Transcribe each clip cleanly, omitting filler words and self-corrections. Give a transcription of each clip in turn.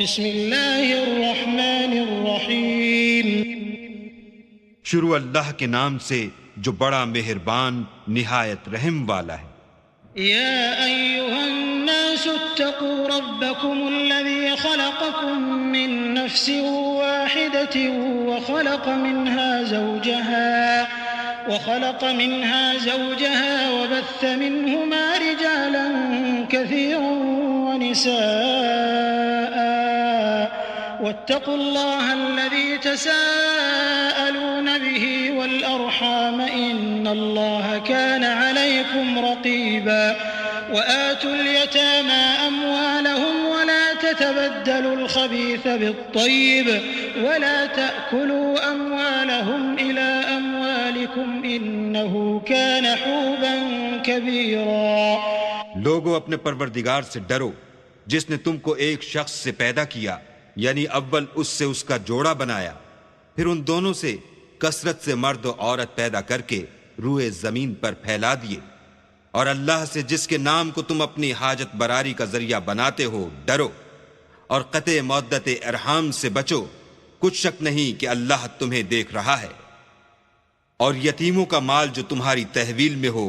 بسم اللہ الرحمن الرحیم۔ شروع اللہ کے نام سے جو بڑا مہربان نہایت رحم والا ہے۔ یا ایہا الناس اتقوا ربکم الذی خلقکم من نفس واحدة وخلق منها زوجها وبث منهما رجالا كثيرا ونساء واتقوا الله الذي تساءلون به والأرحام إن الله كان عليكم رقيبا وآتوا اليتامى أموالهم ولا تتبدلوا الخبيث بالطيب ولا تأكلوا أموالهم إلى أموالكم إنه كان حوبا كبيرا۔ لوگو اپنے پروردگار سے ڈرو جس نے تم کو ایک شخص سے پیدا کیا، یعنی اول اس سے اس کا جوڑا بنایا، پھر ان دونوں سے کثرت سے مرد و عورت پیدا کر کے روئے زمین پر پھیلا دیے، اور اللہ سے جس کے نام کو تم اپنی حاجت براری کا ذریعہ بناتے ہو ڈرو، اور قطع مودت ارحام سے بچو، کچھ شک نہیں کہ اللہ تمہیں دیکھ رہا ہے۔ اور یتیموں کا مال جو تمہاری تحویل میں ہو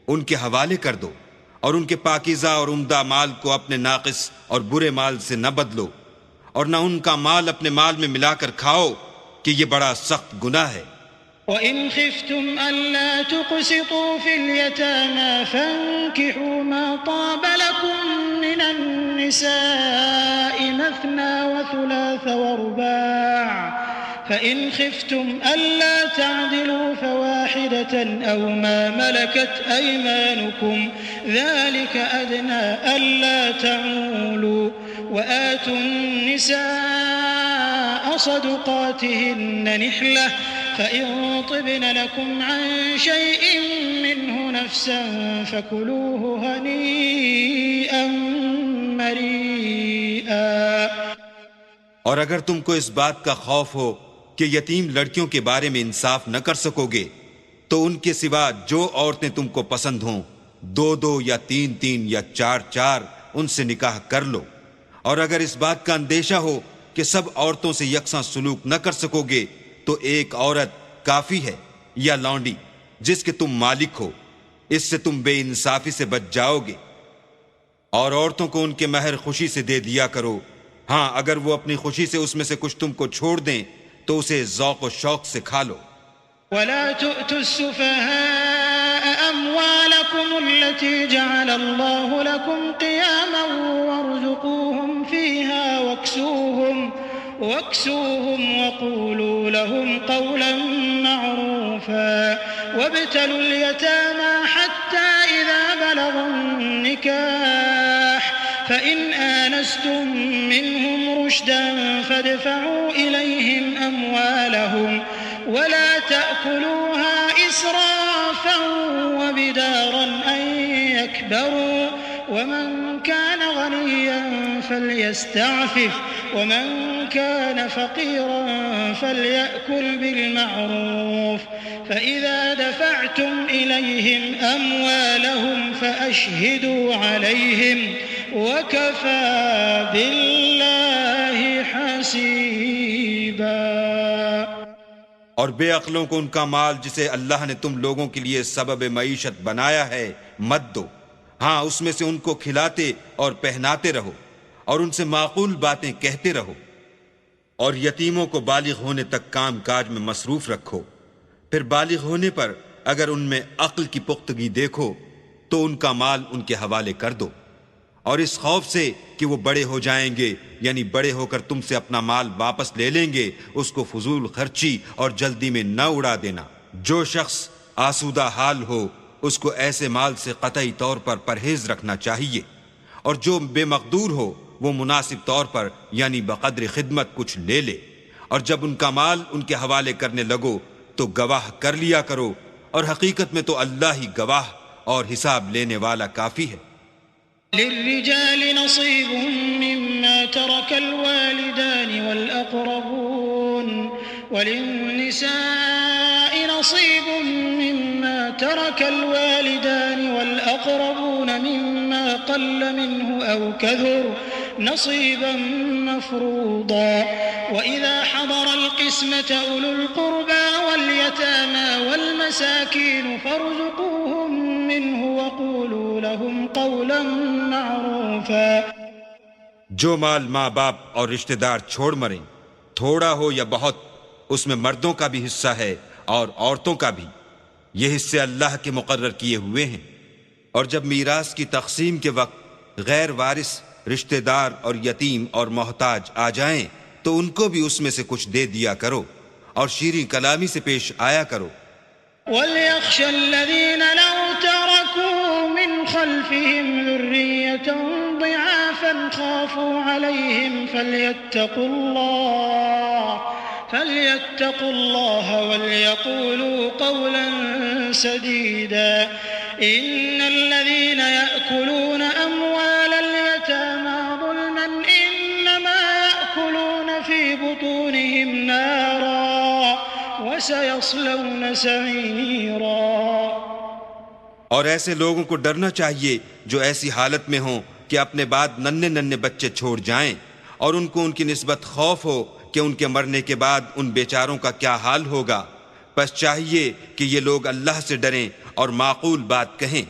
ان کے حوالے کر دو، اور ان کے پاکیزہ اور عمدہ مال کو اپنے ناقص اور برے مال سے نہ بدلو، اور نہ ان کا مال اپنے مال میں ملا کر کھاؤ کہ یہ بڑا سخت گناہ ہے۔ وَإِنْ خِفْتُمْ أَلَّا تُقْسِطُوا فِي الْيَتَامَى فَانكِحُوا مَا طَابَ لَكُم مِّنَ النِّسَاءِ مَثْنَىٰ وَثُلَاثَ وَرُبَاعَ فَإِنْ خِفْتُمْ أَلَّا تَعْدِلُوا فَوَاحِدَةً أَوْ مَا مَلَكَتْ أَيْمَانُكُمْ ذَلِكَ أَدْنَىٰ أَلَّا تَعُولُوا وَآتُوا النِّسَاءَ صَدُقَاتِهِنَّ نِحْلَةً فَإِن طِبْنَ لَكُمْ عَن شَيْءٍ مِّنْهُ نَفْسًا فَكُلُوهُ هَنِيئًا مَّرِيئًا۔ اور اگر تم کو اس بات کا خوف ہو کہ یتیم لڑکیوں کے بارے میں انصاف نہ کر سکو گے تو ان کے سوا جو عورتیں تم کو پسند ہوں، 2 یا 3 یا 4 ان سے نکاح کر لو۔ اور اگر اس بات کا اندیشہ ہو کہ سب عورتوں سے یکساں سلوک نہ کر سکو گے تو ایک عورت کافی ہے یا لونڈی جس کے تم مالک ہو، اس سے تم بے انصافی سے بچ جاؤ گے۔ اور عورتوں کو ان کے مہر خوشی سے دے دیا کرو، ہاں اگر وہ اپنی خوشی سے اس میں سے کچھ تم کو چھوڑ دیں تو اسے ذوق و شوق سے کھا لو۔ وَلَا تُؤْتُوا السُّفَهَاءَ أَمْوَالَكُمُ الَّتِي جَعَلَ اللَّهُ لَكُمْ قِيَامًا وَارْزُقُوهُمْ فِيهَا واكسوهم وقولوا لهم قولا معروفا وابتلوا اليتامى حتى إذا بلغوا النكاح فإن آنستم منهم رشدا فادفعوا إليهم أموالهم ولا تأكلوها إسرافا وبدارا أن يكبروا ومن كان غنيا فليستعفف ومن كان فقيرا فليأكل بالمعروف فإذا دفعتم إليهم أموالهم فأشهدوا عليهم وكفى بالله حسيبا۔ اور بے عقلوں کو ان کا مال جسے اللہ نے تم لوگوں کے لیے سبب معیشت بنایا ہے مت دو، ہاں اس میں سے ان کو کھلاتے اور پہناتے رہو اور ان سے معقول باتیں کہتے رہو، اور یتیموں کو بالغ ہونے تک کام کاج میں مصروف رکھو، پھر بالغ ہونے پر اگر ان میں عقل کی پختگی دیکھو تو ان کا مال ان کے حوالے کر دو، اور اس خوف سے کہ وہ بڑے ہو جائیں گے یعنی بڑے ہو کر تم سے اپنا مال واپس لے لیں گے اس کو فضول خرچی اور جلدی میں نہ اڑا دینا۔ جو شخص آسودہ حال ہو اس کو ایسے مال سے قطعی طور پر پرہیز رکھنا چاہیے، اور جو بے مقدور ہو وہ مناسب طور پر یعنی بقدر خدمت کچھ لے لے، اور جب ان کا مال ان کے حوالے کرنے لگو تو گواہ کر لیا کرو، اور حقیقت میں تو اللہ ہی گواہ اور حساب لینے والا کافی ہے۔ للرجال نصيب مما ترك الوالدان والأقربون وللنساء نصيب مما ترك الوالدان والأقربون مما قل منه أو كثر نصيبا مفروضا وإذا حضر القسمة أولو القربى واليتامى والمساكين فارزقوهم منه وقولوا لهم قولا معروفا. جو مال ماں باپ اور رشتہ دار چھوڑ مریں، تھوڑا ہو یا بہت، اس میں مردوں کا بھی حصہ ہے اور عورتوں کا بھی. یہ حصے اللہ کے مقرر کیے ہوئے ہیں. اور جب میراث کی تقسیم کے وقت غیر وارث رشتہ دار اور یتیم اور محتاج آ جائیں تو ان کو بھی اس میں سے کچھ دے دیا کرو اور شیریں کلامی سے پیش آیا کرو. وَلْيَخْشَ الَّذِينَ لَوْ تَرَكُوا مِنْ خَلْفِهِمْ ذُرِّيَّةً ضِعَافًا خَافُوا عَلَيْهِمْ فَلْيَتَّقُوا اللَّهَ وَلْيَقُولُوا قَوْلًا سَدِيدًا. إِنَّ الَّذِينَ يَأْكُلُونَ أَمْوَالَ الْيَتَامَى ظُلْمًا إِنَّمَا يَأْكُلُونَ فِي بُطُونِهِمْ نَارًا وَسَيَصْلَوْنَ سَعِيرًا. اور ایسے لوگوں کو ڈرنا چاہیے جو ایسی حالت میں ہوں کہ اپنے بعد ننھے بچے چھوڑ جائیں اور ان کو ان کی نسبت خوف ہو کہ ان کے مرنے کے بعد ان بیچاروں کا کیا حال ہوگا. بس چاہیے کہ یہ لوگ اللہ سے ڈریں اور معقول بات کہیں.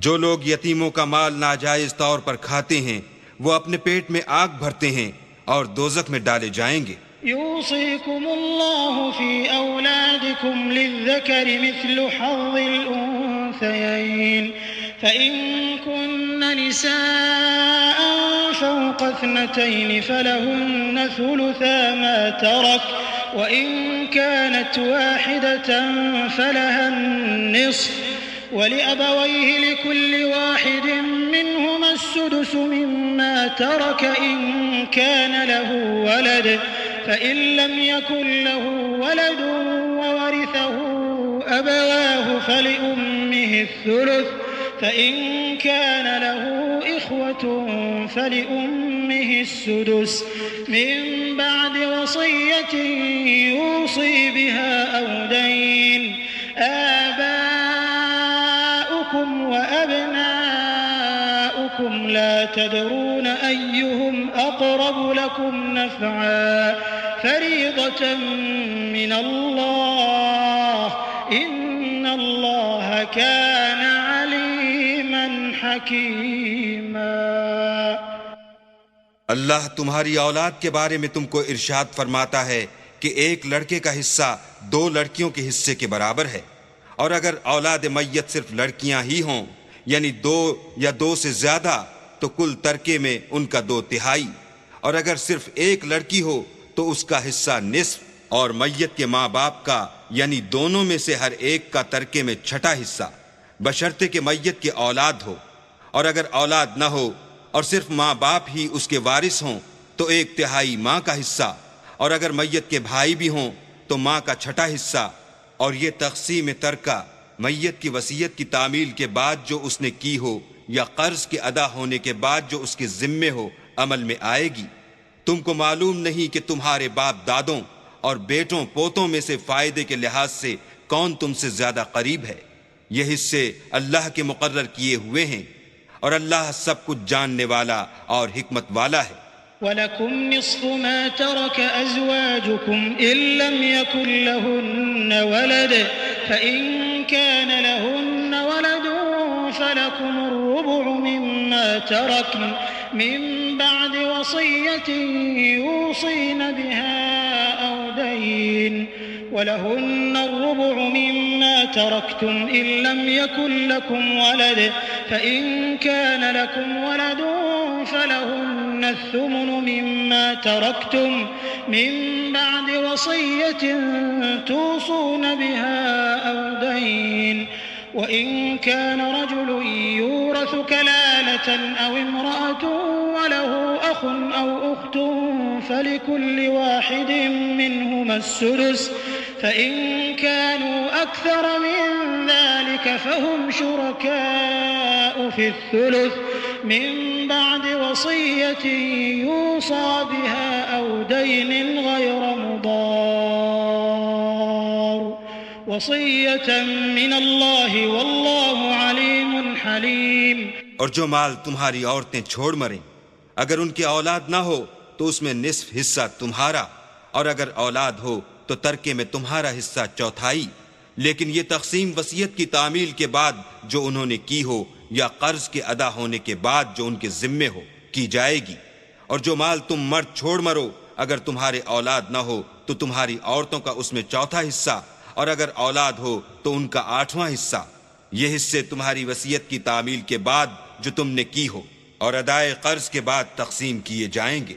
جو لوگ یتیموں کا مال ناجائز طور پر کھاتے ہیں وہ اپنے پیٹ میں آگ بھرتے ہیں اور دوزخ میں ڈالے جائیں گے. يوصيكم الله في أولادكم للذكر مثل حظ الأنثيين فإن كن نساء فوق 2 فلهن ثلثا ما ترك وإن كانت واحدة فلها النصف ولأبويه لكل واحد منهما السدس مما ترك إن كان له ولد فإن لم يكن له ولد وورثه أبواه فلأمه الثلث فإن كان له إخوة فلأمه السدس من بعد وصية يوصي بها أو دين. آباؤكم وأبناؤكم لا تدرون أيهم أقرب لكم نفعا فريضة من الله إن الله كان عليما حكيما. اللہ تمہاری اولاد کے بارے میں تم کو ارشاد فرماتا ہے کہ ایک لڑکے کا حصہ 2 لڑکیوں کے حصے کے برابر ہے. اور اگر اولاد میت صرف لڑکیاں ہی ہوں یعنی 2 یا 2 سے زیادہ تو کل ترکے میں ان کا 2/3. اور اگر صرف ایک لڑکی ہو تو اس کا حصہ نصف اور میت کے ماں باپ کا یعنی دونوں میں سے ہر ایک کا ترکے میں 6واں حصہ بشرطے کہ میت کے اولاد ہو. اور اگر اولاد نہ ہو اور صرف ماں باپ ہی اس کے وارث ہوں تو 1/3 ماں کا حصہ. اور اگر میت کے بھائی بھی ہوں تو ماں کا 6واں حصہ. اور یہ تقسیم ترکہ میت کی وصیت کی تعمیل کے بعد جو اس نے کی ہو یا قرض کے ادا ہونے کے بعد جو اس کے ذمے ہو عمل میں آئے گی. تم کو معلوم نہیں کہ تمہارے باپ دادوں اور بیٹوں پوتوں میں سے فائدے کے لحاظ سے کون تم سے زیادہ قریب ہے. یہ حصے اللہ کے مقرر کیے ہوئے ہیں اور اللہ سب کچھ جاننے والا اور حکمت والا ہے. وَلَكُمْ نِصْفُ مَا تَرَكَ أَزْوَاجُكُمْ إِن لَّمْ يَكُن لَّهُنَّ وَلَدٌ فَإِن كَانَ لَهُنَّ وَلَدٌ فَلَكُمُ الرُّبُعُ مِمَّا تَرَكْنَ مِن بَعْدِ وَصِيَّةٍ يُوصِينَ بِهَا أَوْ دَيْنٍ وَلَهُنَّ الرُّبُعُ مِمَّا تَرَكْتُمْ إِن لَّمْ يَكُن لَّكُمْ وَلَدٌ فَإِن كَانَ لَكُمْ وَلَدٌ فَلَهُنَّ الثُّمُنُ مِمَّا تَرَكْتُمْ مِن بَعْدِ وَصِيَّةٍ تُوصُونَ بِهَا أَوْ دَيْنٍ وَإِن كَانَ رَجُلٌ يُورَثُ كَلَالَةً أَوْ امْرَأَةٌ وَلَهُ أَخٌ أَوْ أُخْتٌ فَلِكُلِّ واحد منهما السدس فإن كانوا أكثر من ذلك فهم شركاء في الثلث من بعد وصية يوصى بها أو دين غير مضار وصية من الله والله عليم حليم. اور جو مال تمہاری عورتیں چھوڑ مریں اگر ان کی اولاد نہ ہو تو اس میں نصف حصہ تمہارا، اور اگر اولاد ہو تو ترکے میں تمہارا حصہ چوتھائی۔ لیکن یہ تقسیم وصیت کی تعمیل کے بعد جو انہوں نے کی ہو یا قرض کے ادا ہونے کے بعد جو ان کے ذمے ہو کی جائے گی۔ اور جو مال تم مرد چھوڑ مرو، اگر تمہارے اولاد نہ ہو تو تمہاری عورتوں کا اس میں چوتھا حصہ، اور اگر اولاد ہو تو ان کا 8واں حصہ۔ یہ حصے تمہاری وصیت کی تعمیل کے بعد جو تم نے کی ہو اور ادائے قرض کے بعد تقسیم کیے جائیں گے۔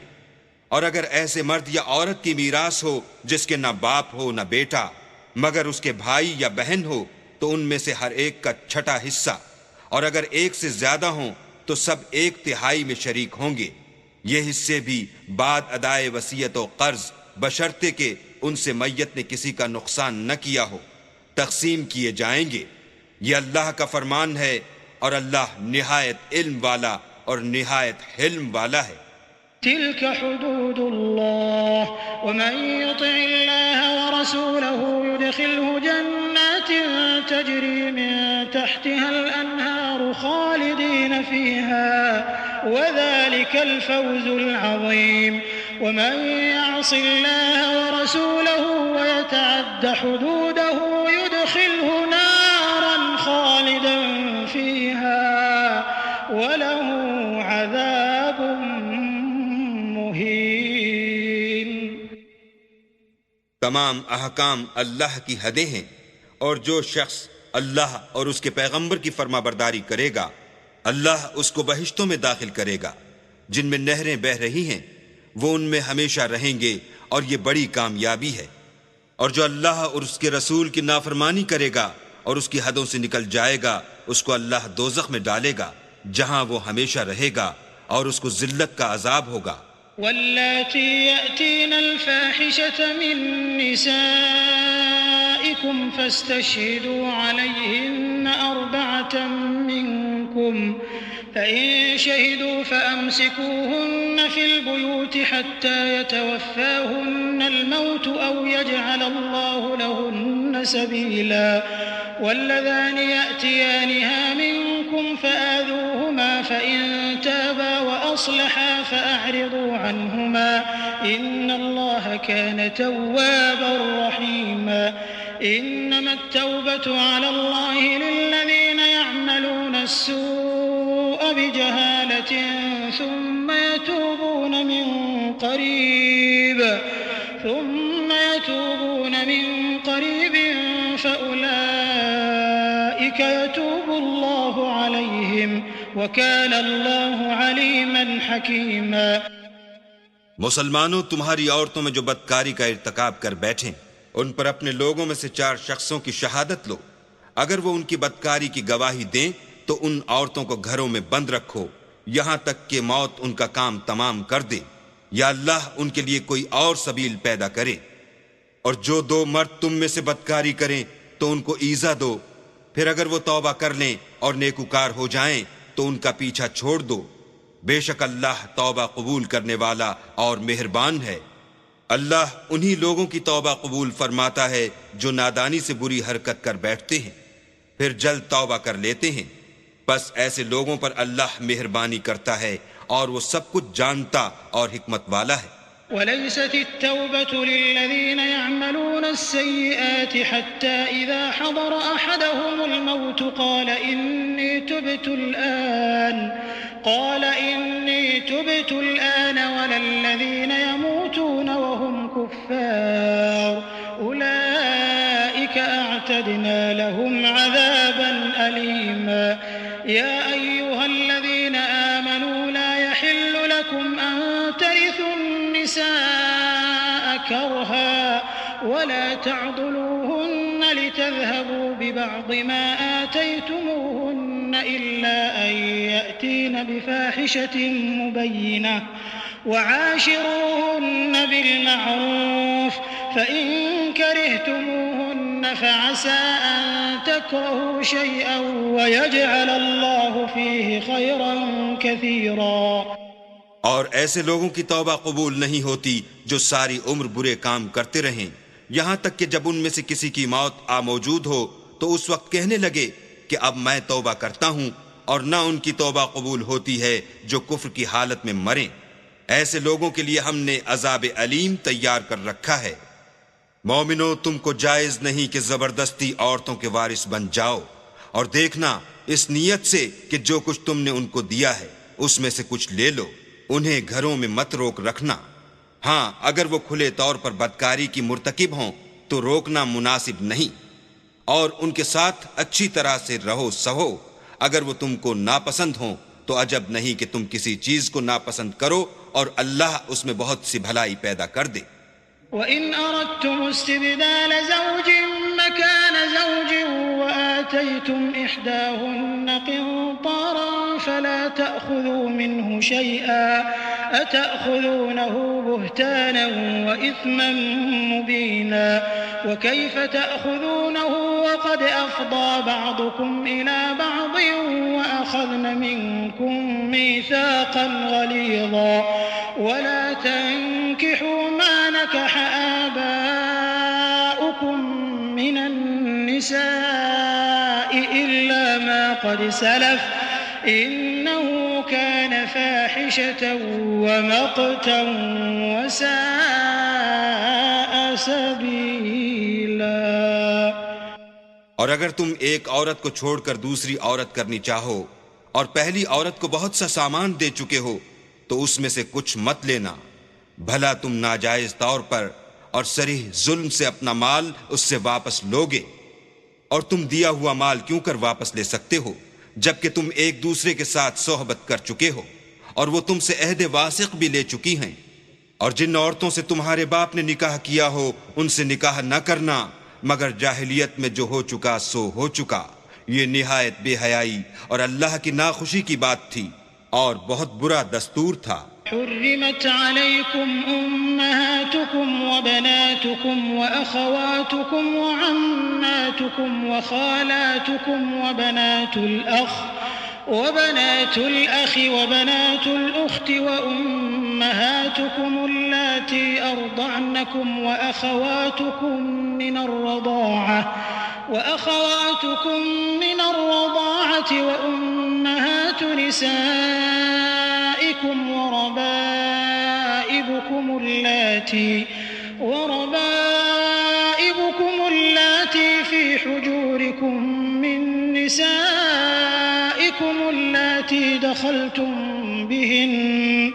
اور اگر ایسے مرد یا عورت کی میراث ہو جس کے نہ باپ ہو نہ بیٹا مگر اس کے بھائی یا بہن ہو تو ان میں سے ہر ایک کا چھٹا حصہ، اور اگر ایک سے زیادہ ہوں تو سب 1/3 میں شریک ہوں گے۔ یہ حصے بھی بعد ادائے وصیت و قرض بشرطے کہ ان سے میت نے کسی کا نقصان نہ کیا ہو تقسیم کیے جائیں گے۔ یہ اللہ کا فرمان ہے اور اللہ نہایت علم والا اور نہایت حلم والا ہے۔ تلك حدود الله ومن يطع الله ورسوله يدخله جنات تجري من تحتها الأنهار خالدين فيها وذلك الفوز العظيم ومن يعص الله ورسوله ويتعد حدوده يدخله نارا خالدا فيها وله عذاب تمام احکام اللہ کی حدیں ہیں، اور جو شخص اللہ اور اس کے پیغمبر کی فرما برداری کرے گا اللہ اس کو بہشتوں میں داخل کرے گا جن میں نہریں بہہ رہی ہیں، وہ ان میں ہمیشہ رہیں گے، اور یہ بڑی کامیابی ہے۔ اور جو اللہ اور اس کے رسول کی نافرمانی کرے گا اور اس کی حدوں سے نکل جائے گا اس کو اللہ دوزخ میں ڈالے گا جہاں وہ ہمیشہ رہے گا، اور اس کو ذلت کا عذاب ہوگا۔ واللاتي يأتين الفاحشة من نسائكم فاستشهدوا عليهن 4 منكم فإن شهدوا فأمسكوهن في البيوت حتى يتوفاهن الموت أو يجعل الله لهن سبيلا واللذان يأتيانها منكم فآذوهما فإن تابا وأصلحا فأعرضوا عنهما إن الله كان توابا رحيما إنما التوبة على الله للذين يعملون السوء بجهالة ثم يتوبون من قريب فأولئك يتوب الله عليهم وكان الله عليما حكيما۔ مسلمانوں، تمہاری عورتوں میں جو بدکاری کا ارتکاب کر بیٹھیں ان پر اپنے لوگوں میں سے 4 شخصوں کی شہادت لو۔ اگر وہ ان کی بدکاری کی گواہی دیں تو ان عورتوں کو گھروں میں بند رکھو یہاں تک کہ موت ان کا کام تمام کر دے یا اللہ ان کے لیے کوئی اور سبیل پیدا کرے۔ اور جو 2 مرد تم میں سے بدکاری کریں تو ان کو ایذا دو، پھر اگر وہ توبہ کر لیں اور نیکوکار ہو جائیں تو ان کا پیچھا چھوڑ دو۔ بے شک اللہ توبہ قبول کرنے والا اور مہربان ہے۔ اللہ انہی لوگوں کی توبہ قبول فرماتا ہے جو نادانی سے بری حرکت کر بیٹھتے ہیں پھر جلد توبہ کر لیتے ہیں، بس ایسے لوگوں پر اللہ مہربانی کرتا ہے اور وہ سب کچھ جانتا اور حکمت والا ہے۔ وليست التوبة للذين يعملون السيئات حتى إذا حضر أحدهم الموت قال إني تبت الآن ولا الذين يموتون وهم كفار أولئك أعتدنا لهم عذابا أليما يا أيها الذين آمنوا لا يحل لكم أن ترثوا النساء كرها ولا تعضلوهن لتذهبوا ببعض ما آتيتموهن إلا أن يأتين بفاحشة مبينة وعاشروهن بالمعروف فإن كرهتموهن فعسى أن تكرهوا شيئا ويجعل الله فيه خيرا كثيرا۔ اور ایسے لوگوں کی توبہ قبول نہیں ہوتی جو ساری عمر برے کام کرتے رہیں یہاں تک کہ جب ان میں سے کسی کی موت موجود ہو تو اس وقت کہنے لگے کہ اب میں توبہ کرتا ہوں اور نہ ان کی توبہ قبول ہوتی ہے جو کفر کی حالت میں مریں۔ ایسے لوگوں کے لیے ہم نے عذاب علیم تیار کر رکھا ہے۔ مومنو، تم کو جائز نہیں کہ زبردستی عورتوں کے وارث بن جاؤ، اور دیکھنا اس نیت سے کہ جو کچھ تم نے ان کو دیا ہے اس میں سے کچھ لے لو، انہیں گھروں میں مت روک رکھنا۔ ہاں، اگر وہ کھلے طور پر بدکاری کی مرتکب ہوں تو روکنا مناسب نہیں، اور ان کے ساتھ اچھی طرح سے رہو سہو۔ اگر وہ تم کو ناپسند ہوں تو عجب نہیں کہ تم کسی چیز کو ناپسند کرو، اور اللہ اس میں بہت سی بھلائی پیدا کر دے۔ وَإِنْ أَرَدْتُمُ اسْتِبْدَالَ زَوْجٍ مَّكَانَ زَوْجٍ وَآتَيْتُمْ إِحْدَاهُنَّ قِنطَارًا فَلَا تَأْخُذُوا مِنْهُ شَيْئًا أَتَأْخُذُونَهُ بُهْتَانًا وَإِثْمًا مُّبِينًا وَكَيْفَ تَأْخُذُونَهُ وَقَدْ أَفْضَىٰ بَعْضُكُمْ إِلَىٰ بَعْضٍ وَأَخَذْنَ مِنكُم مِّيثَاقًا غَلِيظًا ولا تنكحوا ما نكح آباؤكم من النساء إلا ما قد سلف إنه كان فاحشة ومقتا وساء سبيلا۔ اور اگر تم ایک عورت کو چھوڑ کر دوسری عورت کرنی چاہو اور پہلی عورت کو بہت سا سامان دے چکے ہو تو اس میں سے کچھ مت لینا، بھلا تم ناجائز طور پر اور صریح ظلم سے اپنا مال اس سے واپس لوگے؟ اور تم دیا ہوا مال کیوں کر واپس لے سکتے ہو جبکہ تم ایک دوسرے کے ساتھ صحبت کر چکے ہو اور وہ تم سے عہد واثق بھی لے چکی ہیں؟ اور جن عورتوں سے تمہارے باپ نے نکاح کیا ہو ان سے نکاح نہ کرنا مگر جاہلیت میں جو ہو چکا سو ہو چکا۔ یہ نہایت بے حیائی اور اللہ کی ناخوشی کی بات تھی اور بہت برا دستور تھا۔ حرمت عليكم أمهاتكم وبناتكم وأخواتكم وعماتكم وخالاتكم وبنات الأخ وبنات الأخت وأمهاتكم اللاتي أرضعنكم وأخواتكم من الرضاعة وأمهات نسائكم وربائبكم اللاتي في حجوركم من نسائكم اللاتي دخلتم بهن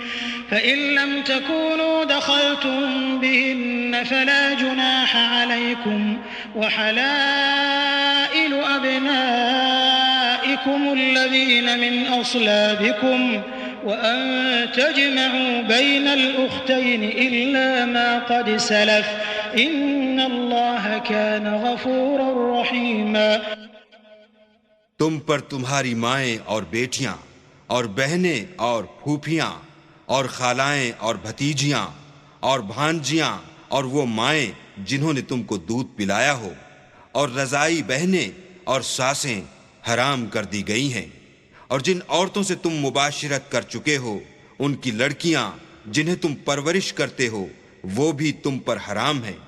فإن لم تكونوا دخلتم بهن فلا جناح عليكم وحلائل أبنائكم الذين من أصلابكم وأن تجمعوا بين الأختين إلا ما قد سلف إن الله كان غفورا رحيما۔ تم پر تمہاری مائیں اور بیٹیاں اور بہنیں اور پھوپھیاں اور خالائیں اور بھتیجیاں اور بھانجیاں اور وہ مائیں جنہوں نے تم کو دودھ پلایا ہو اور رضائی بہنیں اور ساسیں حرام کر دی گئی ہیں، اور جن عورتوں سے تم مباشرت کر چکے ہو ان کی لڑکیاں جنہیں تم پرورش کرتے ہو وہ بھی تم پر حرام ہیں۔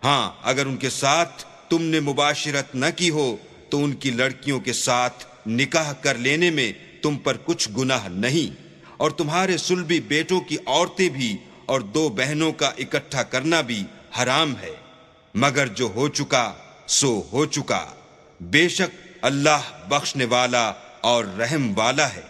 ہاں، اگر ان کے ساتھ تم نے مباشرت نہ کی ہو تو ان کی لڑکیوں کے ساتھ نکاح کر لینے میں تم پر کچھ گناہ نہیں، اور تمہارے صلبی بیٹوں کی عورتیں بھی اور دو بہنوں کا اکٹھا کرنا بھی حرام ہے، مگر جو ہو چکا سو ہو چکا۔ بے شک اللہ بخشنے والا اور رحم والا ہے۔